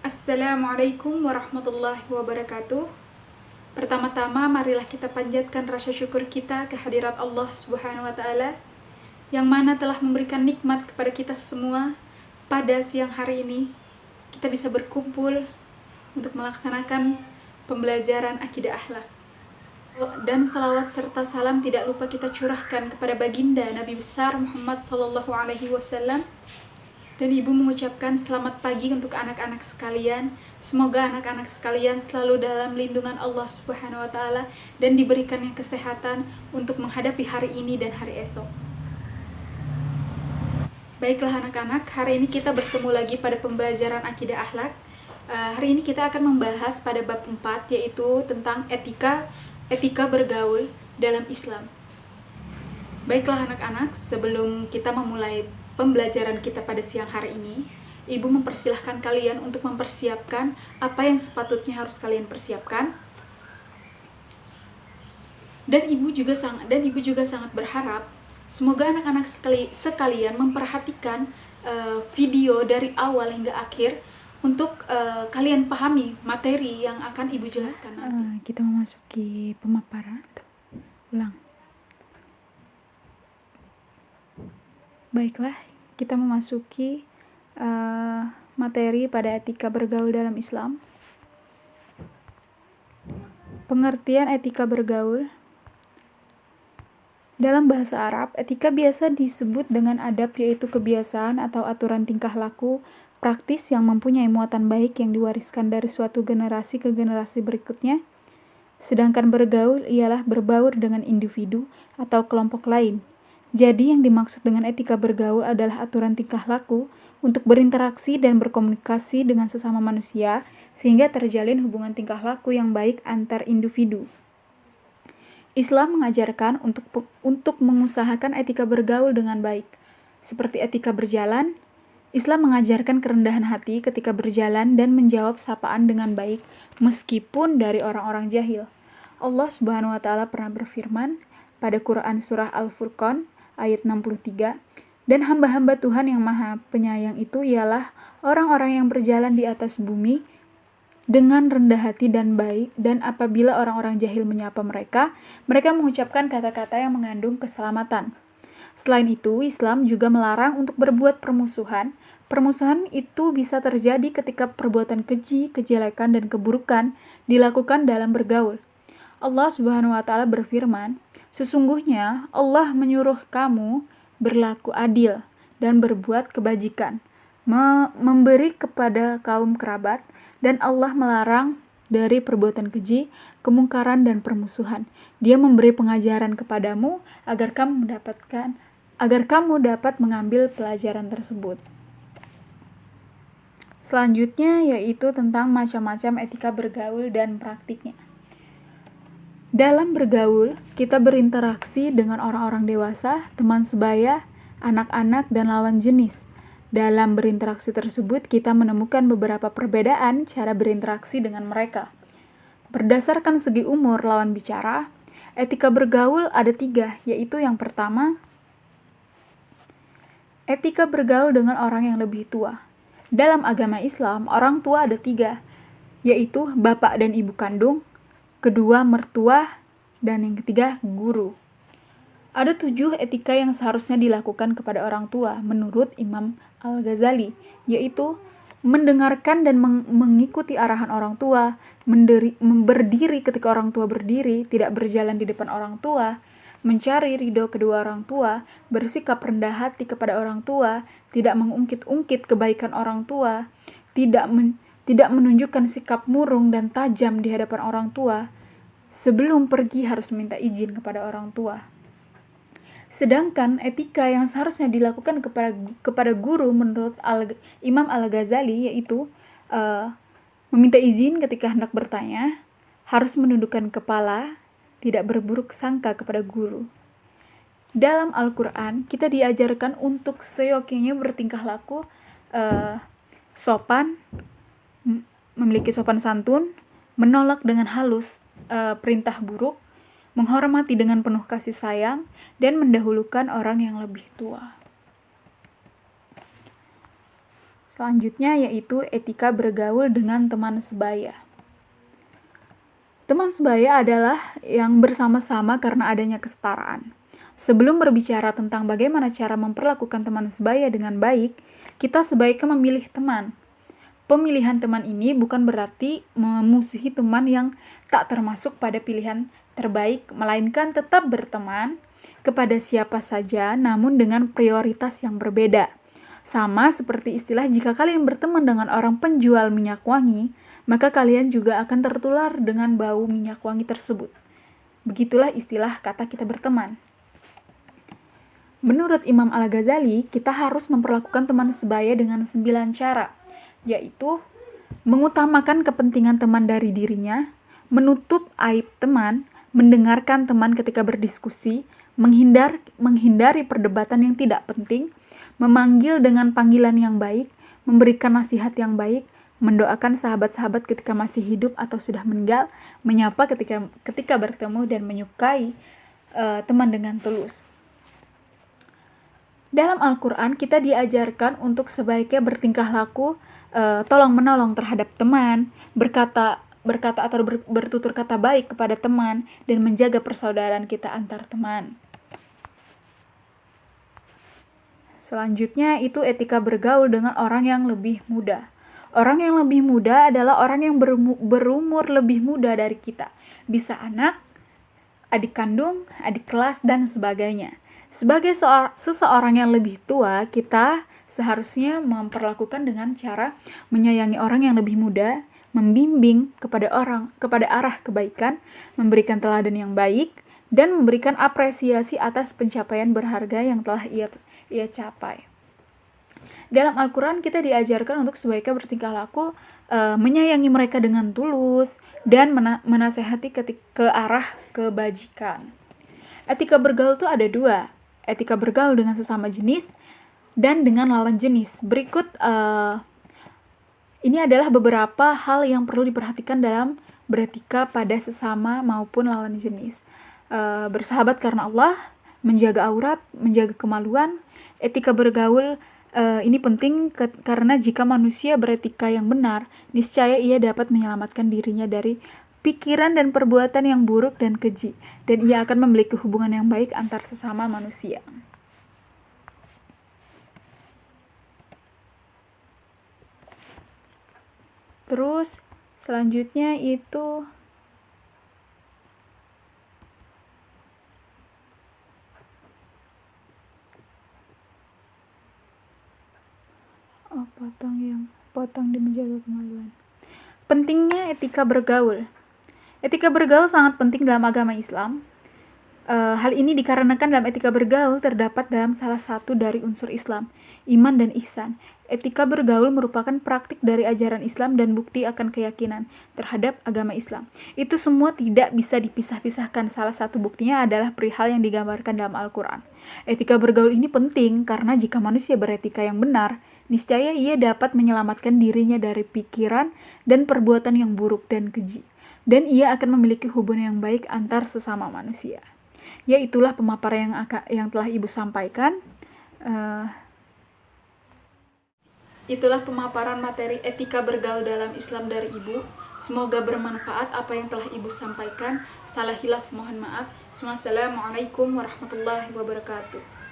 Assalamualaikum warahmatullahi wabarakatuh. Pertama-tama marilah kita panjatkan rasa syukur kita kehadirat Allah Subhanahu wa taala yang mana telah memberikan nikmat kepada kita semua pada siang hari ini. Kita bisa berkumpul untuk melaksanakan pembelajaran akidah akhlak. Dan salawat serta salam tidak lupa kita curahkan kepada baginda Nabi besar Muhammad sallallahu alaihi wasallam. Dan ibu mengucapkan selamat pagi untuk anak-anak sekalian. Semoga anak-anak sekalian selalu dalam lindungan Allah Subhanahu wa taala dan diberikannya kesehatan untuk menghadapi hari ini dan hari esok. Baiklah anak-anak, hari ini kita bertemu lagi pada pembelajaran akidah akhlak. Hari ini kita akan membahas pada bab 4, yaitu tentang etika bergaul dalam Islam. Baiklah anak-anak, sebelum kita memulai pembelajaran kita pada siang hari ini, ibu mempersilahkan kalian untuk mempersiapkan apa yang sepatutnya harus kalian persiapkan. Dan ibu juga sangat berharap semoga anak-anak sekalian memperhatikan video dari awal hingga akhir untuk kalian pahami materi yang akan ibu jelaskan nanti. Kita memasuki pemaparan. Ulang. Baiklah, kita memasuki materi pada etika bergaul dalam Islam. Pengertian etika bergaul. Dalam bahasa Arab, etika biasa disebut dengan adab, yaitu kebiasaan atau aturan tingkah laku praktis yang mempunyai muatan baik yang diwariskan dari suatu generasi ke generasi berikutnya. Sedangkan bergaul ialah berbaur dengan individu atau kelompok lain. Jadi yang dimaksud dengan etika bergaul adalah aturan tingkah laku untuk berinteraksi dan berkomunikasi dengan sesama manusia sehingga terjalin hubungan tingkah laku yang baik antar individu. Islam mengajarkan untuk mengusahakan etika bergaul dengan baik. Seperti etika berjalan, Islam mengajarkan kerendahan hati ketika berjalan dan menjawab sapaan dengan baik meskipun dari orang-orang jahil. Allah Subhanahu wa taala pernah berfirman pada Quran surah Al-Furqan ayat 63, dan hamba-hamba Tuhan yang maha penyayang itu ialah orang-orang yang berjalan di atas bumi dengan rendah hati dan baik, dan apabila orang-orang jahil menyapa mereka mengucapkan kata-kata yang mengandung keselamatan. Selain itu, Islam juga melarang untuk berbuat permusuhan. Permusuhan itu bisa terjadi ketika perbuatan keji, kejelekan, dan keburukan dilakukan dalam bergaul. Allah Subhanahu wa taala berfirman, "Sesungguhnya Allah menyuruh kamu berlaku adil dan berbuat kebajikan, memberi kepada kaum kerabat, dan Allah melarang dari perbuatan keji, kemungkaran, dan permusuhan. Dia memberi pengajaran kepadamu agar kamu dapat mengambil pelajaran tersebut." Selanjutnya yaitu tentang macam-macam etika bergaul dan praktiknya. Dalam bergaul, kita berinteraksi dengan orang-orang dewasa, teman sebaya, anak-anak, dan lawan jenis. Dalam berinteraksi tersebut, kita menemukan beberapa perbedaan cara berinteraksi dengan mereka. Berdasarkan segi umur lawan bicara, etika bergaul ada 3, yaitu yang pertama, etika bergaul dengan orang yang lebih tua. Dalam agama Islam, orang tua ada 3, yaitu bapak dan ibu kandung, kedua mertua, dan yang ketiga guru. Ada 7 etika yang seharusnya dilakukan kepada orang tua menurut Imam Al-Ghazali, yaitu mendengarkan dan mengikuti arahan orang tua, berdiri ketika orang tua berdiri, tidak berjalan di depan orang tua, mencari ridho kedua orang tua, bersikap rendah hati kepada orang tua, tidak mengungkit-ungkit kebaikan orang tua, tidak menunjukkan sikap murung dan tajam di hadapan orang tua. Sebelum pergi harus minta izin kepada orang tua. Sedangkan etika yang seharusnya dilakukan kepada guru menurut Imam Al-Ghazali yaitu meminta izin ketika hendak bertanya, harus menundukkan kepala, tidak berburuk sangka kepada guru. Dalam Al-Quran, kita diajarkan untuk seyogyanya bertingkah laku sopan, memiliki sopan santun, menolak dengan halus perintah buruk, menghormati dengan penuh kasih sayang, dan mendahulukan orang yang lebih tua. Selanjutnya yaitu etika bergaul dengan teman sebaya. Teman sebaya adalah yang bersama-sama karena adanya kesetaraan. Sebelum berbicara tentang bagaimana cara memperlakukan teman sebaya dengan baik, kita sebaiknya memilih teman. Pemilihan teman ini bukan berarti memusuhi teman yang tak termasuk pada pilihan terbaik, melainkan tetap berteman kepada siapa saja namun dengan prioritas yang berbeda. Sama seperti istilah jika kalian berteman dengan orang penjual minyak wangi, maka kalian juga akan tertular dengan bau minyak wangi tersebut. Begitulah istilah kata kita berteman. Menurut Imam Al-Ghazali, kita harus memperlakukan teman sebaya dengan 9 cara, yaitu mengutamakan kepentingan teman dari dirinya, menutup aib teman, mendengarkan teman ketika berdiskusi, menghindari perdebatan yang tidak penting, memanggil dengan panggilan yang baik, memberikan nasihat yang baik, mendoakan sahabat-sahabat ketika masih hidup atau sudah meninggal, menyapa ketika bertemu, dan menyukai teman dengan tulus. Dalam Al-Quran, kita diajarkan untuk sebaiknya bertingkah laku tolong-menolong terhadap teman, berkata atau bertutur kata baik kepada teman, dan menjaga persaudaraan kita antar teman. Selanjutnya itu etika bergaul dengan orang yang lebih muda. Orang yang lebih muda adalah orang yang berumur lebih muda dari kita. Bisa anak, adik kandung, adik kelas, dan sebagainya. Sebagai seseorang yang lebih tua, kita seharusnya memperlakukan dengan cara menyayangi orang yang lebih muda, membimbing kepada arah kebaikan, memberikan teladan yang baik, dan memberikan apresiasi atas pencapaian berharga yang telah ia capai. Dalam Al-Quran kita diajarkan untuk sebaiknya bertingkah laku menyayangi mereka dengan tulus dan menasehati ke arah kebajikan. Etika bergaul itu ada 2, etika bergaul dengan sesama jenis dan dengan lawan jenis. Berikut ini adalah beberapa hal yang perlu diperhatikan dalam beretika pada sesama maupun lawan jenis. Bersahabat karena Allah, menjaga aurat, menjaga kemaluan. Etika bergaul ini penting karena jika manusia beretika yang benar, niscaya ia dapat menyelamatkan dirinya dari pikiran dan perbuatan yang buruk dan keji, dan ia akan memiliki hubungan yang baik antar sesama manusia. Terus selanjutnya itu potong dan menjaga kemaluan. Pentingnya etika bergaul. Etika bergaul sangat penting dalam agama Islam. Hal ini dikarenakan dalam etika bergaul terdapat dalam salah satu dari unsur Islam, iman dan ihsan. Etika bergaul merupakan praktik dari ajaran Islam dan bukti akan keyakinan terhadap agama Islam. Itu semua tidak bisa dipisah-pisahkan. Salah satu buktinya adalah perihal yang digambarkan dalam Al-Quran. Etika bergaul ini penting karena jika manusia beretika yang benar, niscaya ia dapat menyelamatkan dirinya dari pikiran dan perbuatan yang buruk dan keji. Dan ia akan memiliki hubungan yang baik antar sesama manusia. Ya, itulah pemaparan yang telah Ibu sampaikan. Itulah pemaparan materi etika bergaul dalam Islam dari Ibu. Semoga bermanfaat apa yang telah Ibu sampaikan. Salah hilaf mohon maaf. Assalamualaikum warahmatullahi wabarakatuh.